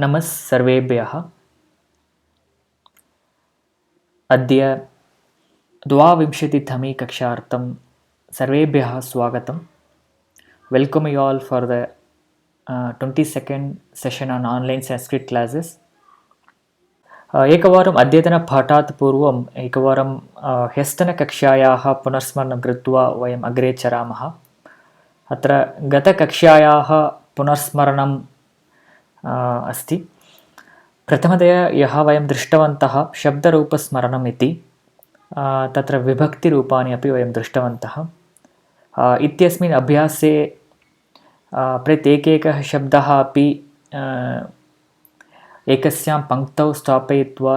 नमः सर्वेभ्यः। अद्य द्वाविंशतितमी कक्षार्थं सर्वेभ्यः स्वागतं। Welcome you all for the 22nd session on online Sanskrit classes. एकवारम् अद्यतनपाठात् पूर्वम् एकवारं ह्यस्तनकक्षायाः पुनर्स्मरणं कृत्वा वयम् अग्रे चरामः। अत्र गतकक्षायाः पुनर्स्मरणं अस्ति। प्रथमतया यः वयं दृष्टवन्तः शब्दरूपस्मरणम् इति, तत्र विभक्तिरूपाणि अपि वयं दृष्टवन्तः। इत्यस्मिन् अभ्यासे प्रत्येकैकः शब्दः अपि एकस्यां पङ्क्तौ स्थापयित्वा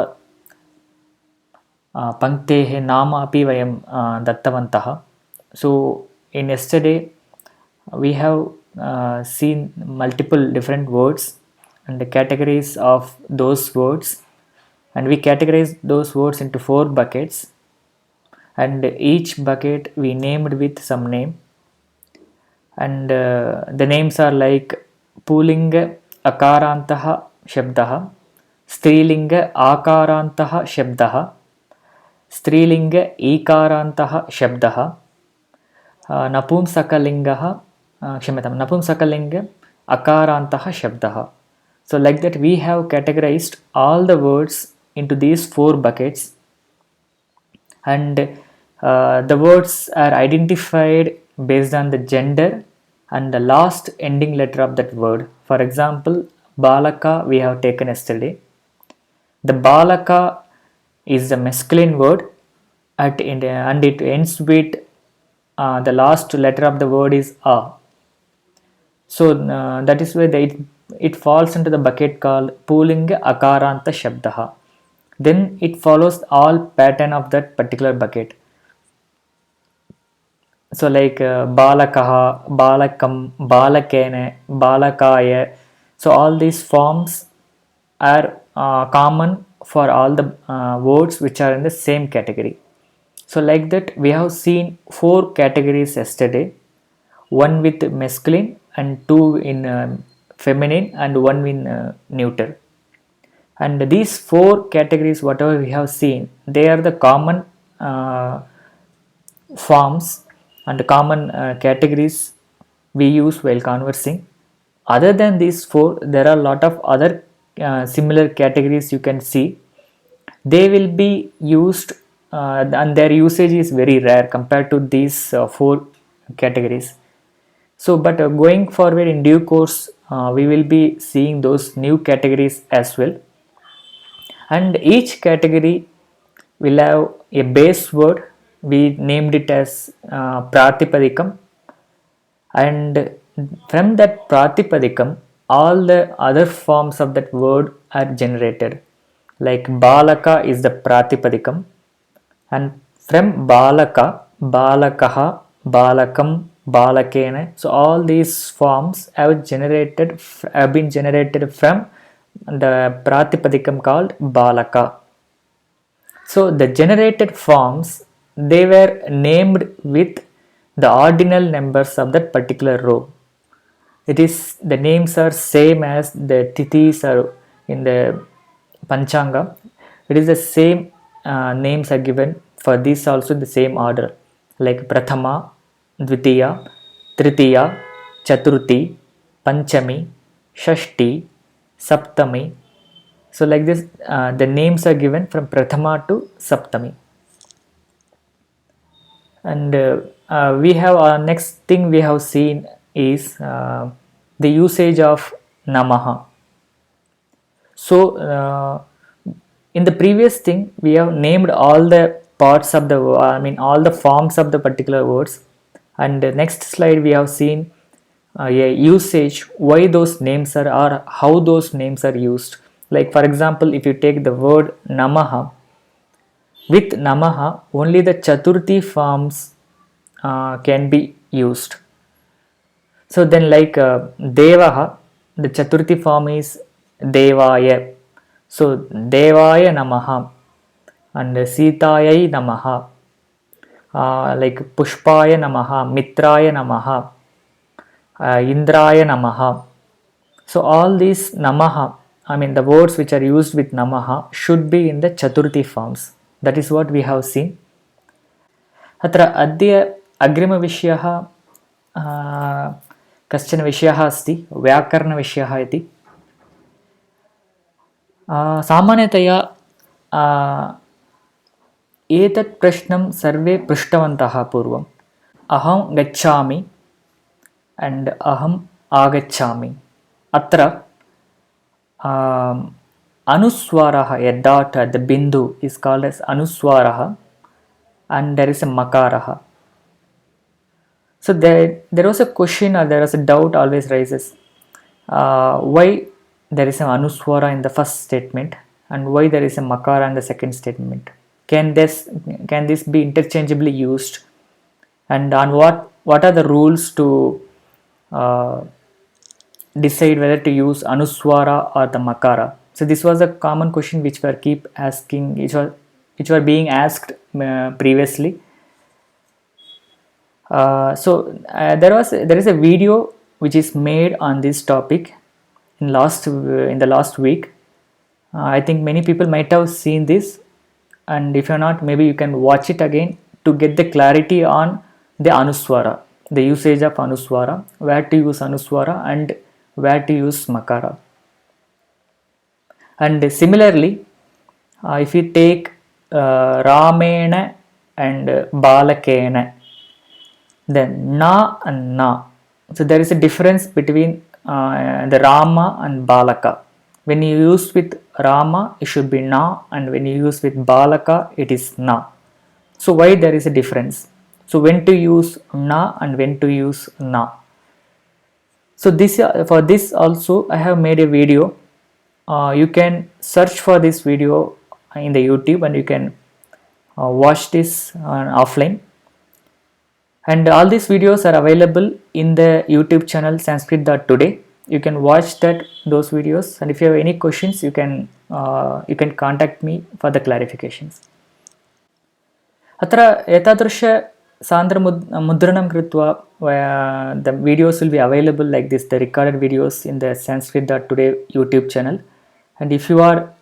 पङ्क्तेः नाम अपि वयं दत्तवन्तः। So in yesterday we have seen multiple different words and the categories of those words, and we categorize those words into 4 buckets, and each bucket we named with some name, and the names are like Pulinga Akarantah Shabdah, Strilinga Akarantah Shabdah, Strilinga Ikarantah Shabdah, Napumsakalinga Napumsakalinga Akarantah Shabdah. So like that we have categorized all the words into these 4 buckets, and the words are identified based on the gender and the last ending letter of that word. For example, Balaka we have taken yesterday. The Balaka is a masculine word and it ends with the last letter of the word is A. So that is why it falls into the bucket called Pulinga Akaranta Shabdaha. Then it follows all pattern of that particular bucket. So like Balakaha, Balakam, Balakene, Balakaya. So all these forms are common for all the words which are in the same category. So like that we have seen 4 categories yesterday. One with masculine and 2 in feminine and 1 in neuter. And these 4 categories whatever we have seen, they are the common forms and common categories we use while conversing. Other than these 4, there are a lot of other similar categories you can see. They will be used and their usage is very rare compared to these 4 categories. So but going forward in due course we will be seeing those new categories as well, and each category will have a base word. We named it as Pratipadikam, and from that Pratipadikam all the other forms of that word are generated. Like Balaka is the Pratipadikam, and from Balaka, Balakaha, Balakam, Balakena, so all these forms have been generated from the Pratipadikam called Balaka. So the generated forms, they were named with the ordinal numbers of that particular row. It is the names are same as the tithis are in the Panchanga. It is the same names are given for these also in the same order, like Prathama, Dvitiya, Tritiya, Chaturthi, Panchami, Shashti, Saptami. So like this the names are given from Prathama to Saptami. And we have our next thing we have seen is the usage of Namaha. So in the previous thing we have named all the parts of the all the forms of the particular words, and the next slide we have seen a usage, why those names are or how those names are used. Like for example, if you take the word Namaha, with Namaha only the Chaturthi forms can be used. So then like Devaha, the Chaturthi form is Devaya. So Devaya Namaha and Sitayai Namaha, like Pushpaya Namaha, Mitraya Namaha, Indraya Namaha. So all these Namaha I mean the words which are used with namaha should be in the chaturthi forms. That is what we have seen. अत्र अद्य अग्रिमविषयः कश्चन विषयः अस्ति व्याकरणविषयः इति. सामान्यतया एतत् प्रश्नं सर्वे पृष्टवन्तः पूर्वम्. अहं गच्छामि and aham agacchami. Atra anuswaraha, a dot at the bindu is called as anuswaraha, and there is a makaraha. So there was a question or there was a doubt always rises. Why there is an anuswara in the first statement and why there is a makara in the second statement? Can this be interchangeably used? And on what are the rules to decide whether to use anuswara or the makara? So this was a common question which were keep asking, which were being asked previously. There is a video which is made on this topic in the last week. I think many people might have seen this, and if you're not, maybe you can watch it again to get the clarity on the anuswara, the usage of anuswara, where to use anuswara and where to use makara. And similarly, if you take Ramena and Balakena, then na and na. So there is a difference between the Rama and Balaka. When you use with Rama, it should be na, and when you use with Balaka, it is na. So why there is a difference? So when to use na and when to use na. So for this also I have made a video. You can search for this video in the YouTube and you can watch this offline. And all these videos are available in the YouTube channel Sanskrit.today. You can watch those videos, and if you have any questions, you can contact me for the clarifications. अत्र एतादृश Mudranam Kritva, the videos will be available like this, the recorded videos in the Sanskrit.today YouTube channel. And if you want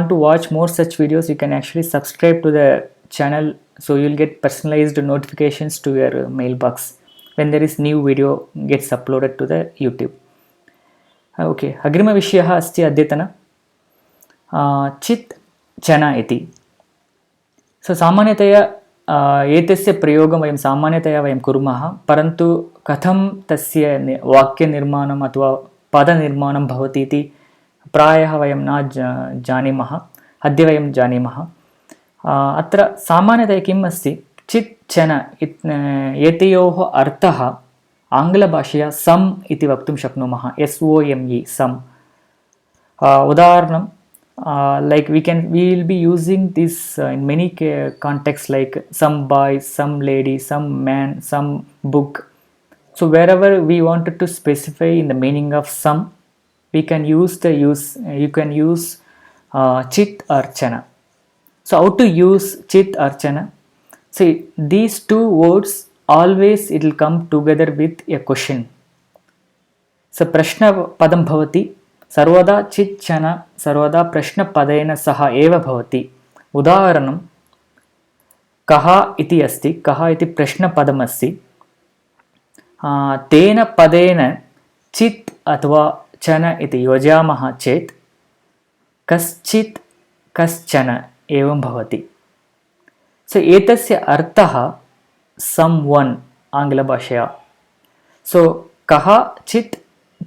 to watch more such videos, you can actually subscribe to the channel, so you'll get personalized notifications to your mailbox when there is new video gets uploaded to the YouTube. Okay, Agrima Vishyaha asti adyatana chit chana iti. So सामान्यतया एतस्य प्रयोगं वयं सामान्यतया वयं कुर्मः, परन्तु कथं तस्य वाक्यनिर्माणम् अथवा पदनिर्माणं भवति इति प्रायः वयं न जानीमः. अद्य वयं जानीमः. अत्र सामान्यतया किम् अस्ति, चित् चन एतयोः अर्थः आङ्ग्लभाषया सम् इति वक्तुं शक्नुमः. SOME सम्. उदाहरणं, like we will be using this in many contexts, like some boy, some lady, some man, some book. So wherever we wanted to specify in the meaning of some, we can use you can use chit or chana. So how to use chit or chana? See, these two words always it will come together with a question. So prashna padam bhavati, सर्वदा चित् चन सर्वदा प्रश्नपदेन सह एव भवति. उदाहरणं कः इति अस्ति, कः इति प्रश्नपदमस्ति. तेन पदेन चित् अथवा चन इति योजयामः चेत् कश्चित् कश्चन एवं भवति. सो एतस्य अर्थः someone आङ्ग्लभाषया. सो कः चित्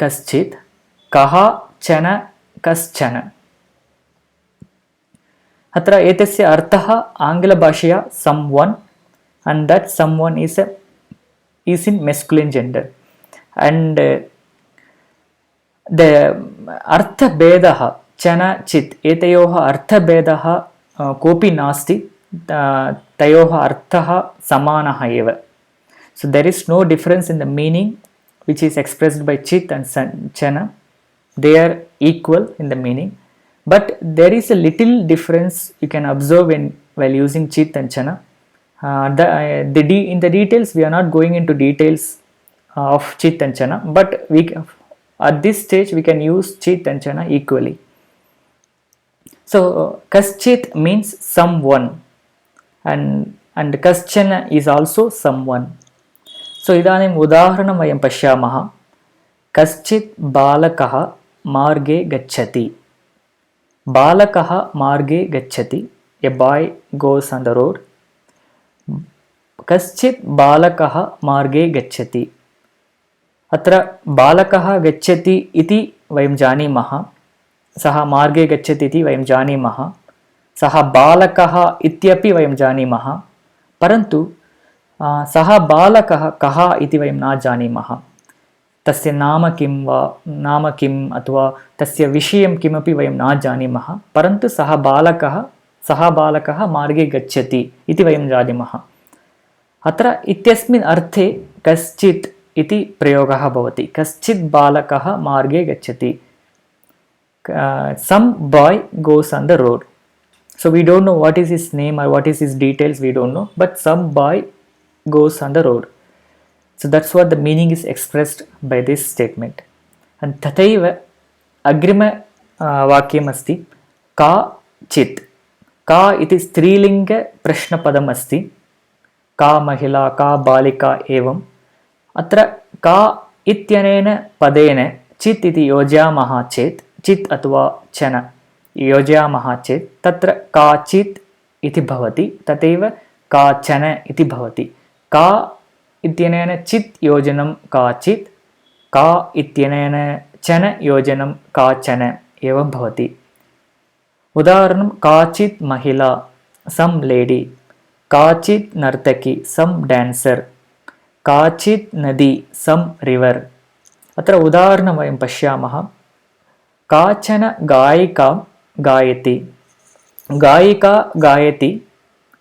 कश्चित्, कः चन कश्चन. अत्र एतस्य अर्थः आङ्ग्लभाषया someone, and that someone is in masculine gender, and the अर्थभेदः चन चित् एतयोः अर्थभेदः कोऽपि नास्ति. तयोः अर्थः समानः एव. So there is no difference in the meaning which is expressed by chit and chana. They are equal in the meaning, but there is a little difference you can observe while using chit and chana. In the details, we are not going into details of chit and chana, but At this stage we can use chit and chana equally. So kaschit means someone, and kaschana is also someone. So idanim udaharanam vayam pashyamah. Kaschit balakah marge gacchati. Balakah marge gacchati. A boy goes on the road. Kaschit balakah marge gacchati. अत्र बालकः गच्छति इति वयं जानीमः, सः मार्गे गच्छति इति वयं जानीमः, सः बालकः इत्यपि वयं जानीमः, परन्तु सः बालकः कः इति वयं न जानीमः। तस्य नाम किं वा, नाम किम् अथवा तस्य विषयं किमपि वयं न जानीमः, परन्तु सः बालकः मार्गे गच्छति इति वयं जानीमः। अत्र इत्यस्मिन् अर्थे कश्चित् इति प्रयोगः भवति। कश्चित् बालकः मार्गे गच्छति. Some boy goes on the road. So we don't know what is his name or what is his details, we don't know, but some boy goes on the road. So that's what the meaning is expressed by this statement. And tathaiva agrima vakyam asti ka chit. Ka iti strilinga prashnapadam asti. का महिला, का बालिका एवं। अत्र का इत्यनेन पदेन चित् इति योजयामः चेत्, चित् अथवा चन योजयामः चेत् तत्र काचित् इति भवति, तथैव काचन इति भवति। का इत्यनेन चित् योजनं काचित्, का इत्यनेन चन योजनं काचन एवं भवति। उदाहरणं काचित् महिला, सम लेडी, काचित् नर्तकी, सम डान्सर, काचित् नदी, सम रिवर। अत्र उदाहरणं वयं पश्यामः। काचन गायिका गायति, गायिका गायति,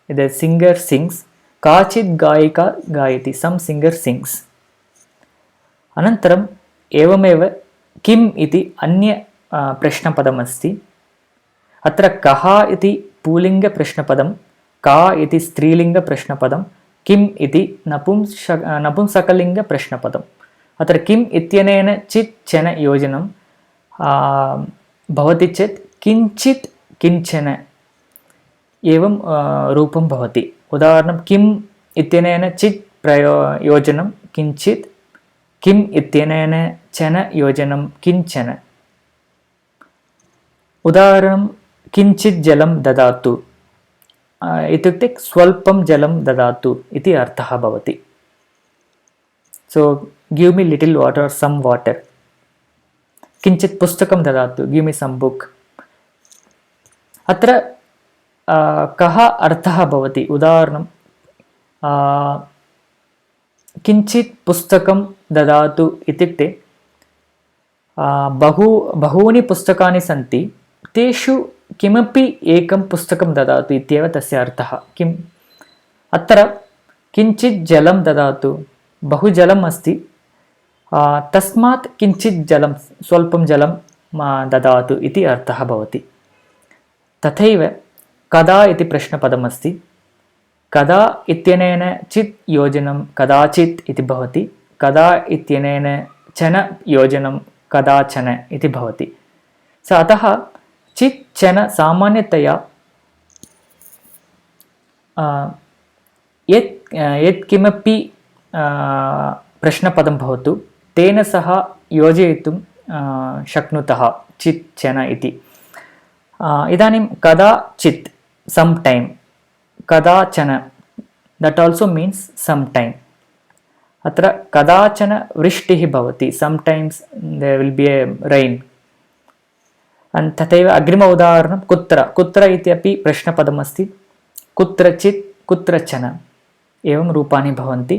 द सिंगर सिंग्स, काचित् गायिका गायति, सम सिंगर सिंग्स। अनन्तरम् एवमेव किम् इति अन्य प्रश्नपदमस्ति। अत्र कः इति पुल्लिङ्गप्रश्नपदं, का इति स्त्रीलिङ्गप्रश्नपदं, किम् इति नपुंसकलिङ्गप्रश्नपदम्। अत्र किम् इत्यनेन चित् चन योजनं भवति चेत् किञ्चित् किञ्चन एवं रूपं भवति। उदाहरणं किम् इत्यनेन चित् योजनं किञ्चित्, किम् इत्यनेन चन योजनं किञ्चन। उदाहरणं किञ्चित् जलं ददातु इत्युक्ते स्वल्पं जलं ददातु इति अर्थः भवति। So give me little water, some water. किञ्चित् पुस्तकं ददातु, गिव् मी सम बुक। अत्र कः अर्थः भवति? उदाहरणं किञ्चित् पुस्तकं ददातु इत्युक्ते बहूनि पुस्तकानि सन्ति, तेषु किमपि एकं पुस्तकं ददातु इत्येव तस्य अर्थः। किम्? अत्र किञ्चित् जलं ददातु, बहु जलम् अस्ति, तस्मात् किञ्चित् जलं, स्वल्पं जलं ददातु इति अर्थः भवति। तथैव कदा इति प्रश्नपदमस्ति। कदा इत्यनेन चित् योजनं कदाचित् इति भवति, कदा इत्यनेन चन योजनं कदाचन इति भवति। स अतः चित् चन सामान्यतया यत् किमपि प्रश्नपदं भवतु तेन सह योजयितुं शक्नुतः चित् चन इति। इदानीं कदाचित्, सम टाइम, कदाचन, that also means sometime. अत्र कदाचन वृष्टिः भवति, sometimes there will be a rain. तथैव अग्रिम उदाहरणं कुत्र, कुत्र इत्यपि प्रश्नपदमस्ति। कुत्रचित्, कुत्रचन एवं रूपाणि भवन्ति।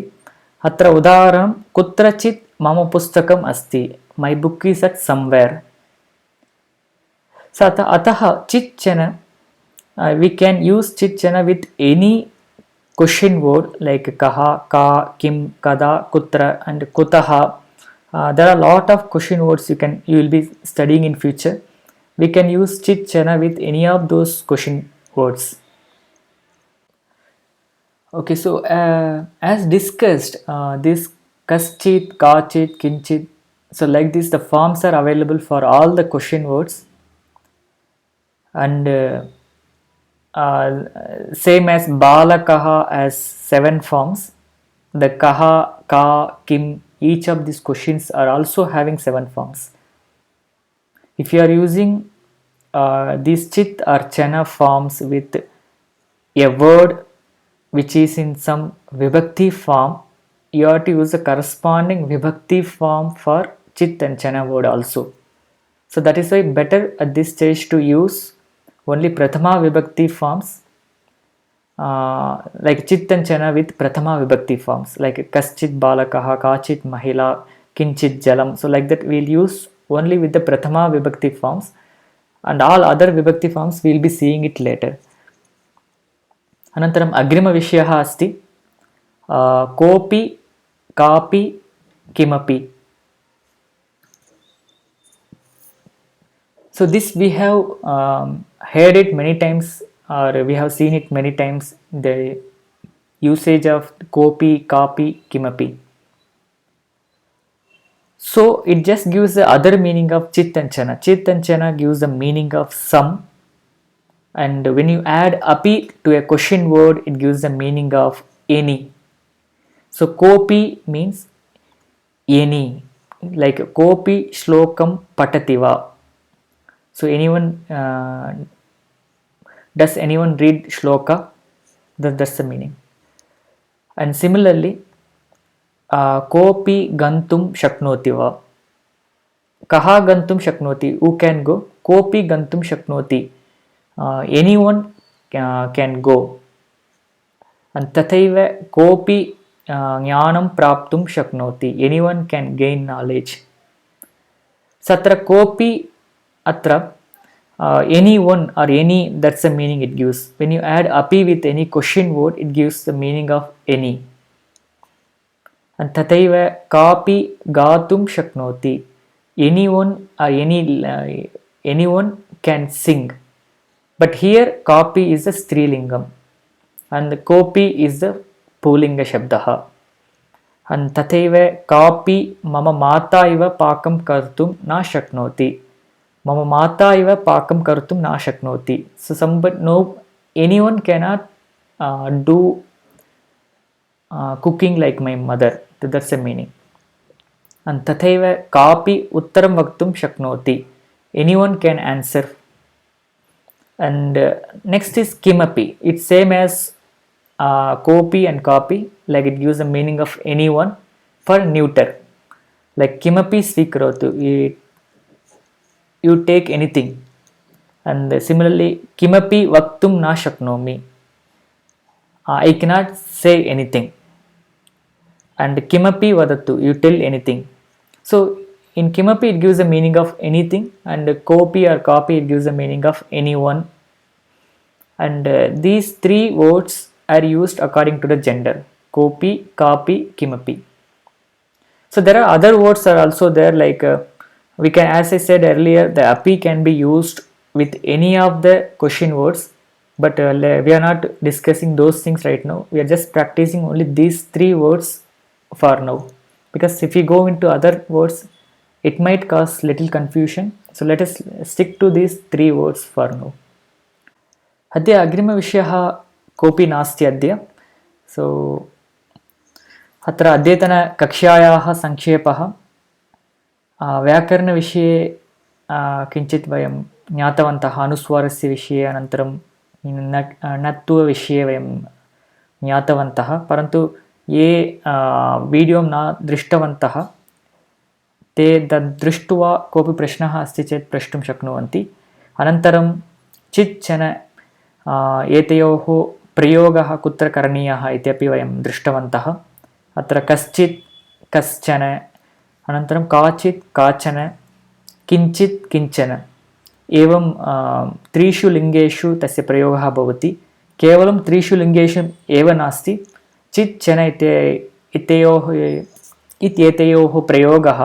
अत्र उदाहरणं कुत्रचित् मम पुस्तकम् अस्ति, my book is at somewhere. अतः चित् चन, we can use चित् चन with any question word like kaha, ka, kim, kada, kutra and kutaha. There are a lot of question words you will be studying in future. We can use chit chana with any of those question words. Okay, so as discussed, this kaschit, kachit, kinchit, So like this, the forms are available for all the question words, and same as balakaha has 7 forms. The kaha, ka, kim, each of these questions are also having 7 forms. If you are using these chit or chana forms with a word which is in some vibhakti form, you have to use the corresponding vibhakti form for chit and chana word also. So that is why better at this stage to use only prathama vibhakti forms, like chit and chana with prathama vibhakti forms, like kaschit balakaha, kachit mahila, kinchit jalam. So like that we'll use only with the prathama vibhakti forms, and all other vibhakti forms we'll be seeing it later. अनन्तरम् अग्रिमविषयः अस्ति कोऽपि कापि किमपि. So this we have heard it many times, or we have seen it many times, the usage of kopi, kapi, kimapi. So it just gives the other meaning of chit and chana. Chit and chana gives the meaning of some, and when you add api to a question word, it gives the meaning of any. So kopi means any, like kopi shlokam patativa. So anyone, does anyone read shloka? That's the meaning. And similarly, kopi gantum shaknoti va. Kaha gantum shaknoti, who can go? Kopi gantum shaknoti, anyone can go. And tathaiva kopi jnanam praptum shaknoti, anyone can gain knowledge. Satra kopi atra, anyone or any, that's the meaning it gives. When you add api with any question word, it gives the meaning of any. And tathaiva kapi gatum shaknoti, anyone or anyone can sing. But here kapi is the strilingam and the kopi is the pullinga shabdaha. And tathaiva kapi mama mata iva pakam kartum na shaknoti, mama mata iva pakam kartum na shaknoti. So anyone cannot do cooking like my mother. That's the meaning. And tathaiva kapi uttaram vaktum shaknoti, anyone can answer. And next is kimapi. It's same as kopi and kapi, like it gives the meaning of anyone for neuter. Like kimapi svikrotu, you take anything. And similarly kimapi vaktum na shaknomi, I cannot say anything. And kimapi vadatu, you tell anything. So in kimapi it gives the meaning of anything, and kopi or kapi it gives the meaning of anyone. And these 3 words are used according to the gender: kopi, kapi, kimapi. So there are other words are also there, like we can, as I said earlier, the api can be used with any of the question words, but we are not discussing those things right now. We are just practicing only these 3 words for now, because if we go into other words it might cause little confusion. So let us stick to these 3 words for now. अद्य अग्रिमविषयः कोऽपि नास्ति अद्य. सो अत्र अद्यतनकक्ष्यायाः संक्षेपः. व्याकरणविषये किञ्चित् वयं ज्ञातवन्तः, अनुस्वारस्य विषये, अनन्तरं णत्वविषये वयं ज्ञातवन्तः. परन्तु ये वीडियो न दृष्टवन्तः ते तद् दृष्ट्वा कोऽपि प्रश्नः अस्ति चेत् प्रष्टुं शक्नुवन्ति. अनन्तरं चित् चन एतयोः प्रयोगः कुत्र करणीयः इत्यपि वयं दृष्टवन्तः. अत्र कश्चित्, कश्चन, अनन्तरं काचित्, काचन, किञ्चित्, किञ्चन, एवं 3 लिङ्गेषु तस्य प्रयोगः भवति. केवलं 3 लिङ्गेषु एव नास्ति, चित् चन इत्येतयोः प्रयोगः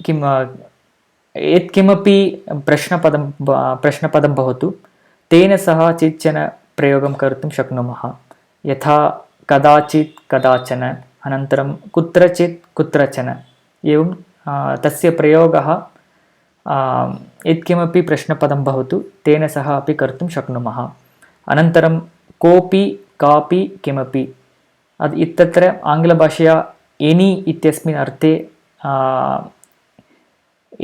किं यत्किमपि प्रश्नपदं भवतु तेन सह चिच्चन प्रयोगं कर्तुं शक्नुमः. यथा कदाचित्, कदाचन अनन्तरं कुत्रचित् कुत्रचन एवं तस्य प्रयोगः यत्किमपि प्रश्नपदं भवतु तेन सह अपि कर्तुं शक्नुमः। अनन्तरं कोऽपि कापि किमपि इत्यत्र आङ्ग्लभाषया एनी इत्यस्मिन् अर्थे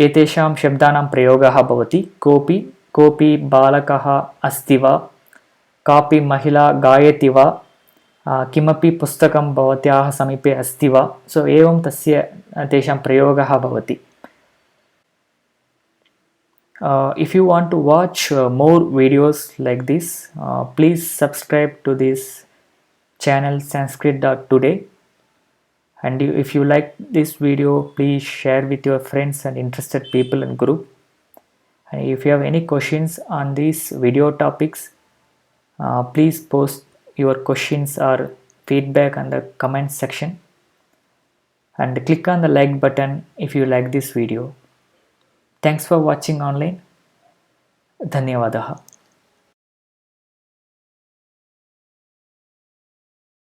एतेषां शब्दानां प्रयोगः भवति। कोऽपि बालकः अस्ति वा, कापि महिला गायति वा, किमपि पुस्तकं भवत्याः समीपे अस्ति वा, सो एवं तेषां प्रयोगः भवति। If you want to watch more videos like this, please subscribe to this channel Sanskrit.today. And if you like this video, please share with your friends and interested people in group. And if you have any questions on these video topics, please post your questions or feedback on the comment section, and click on the like button if you like this video. Thanks for watching online. धन्यवादः।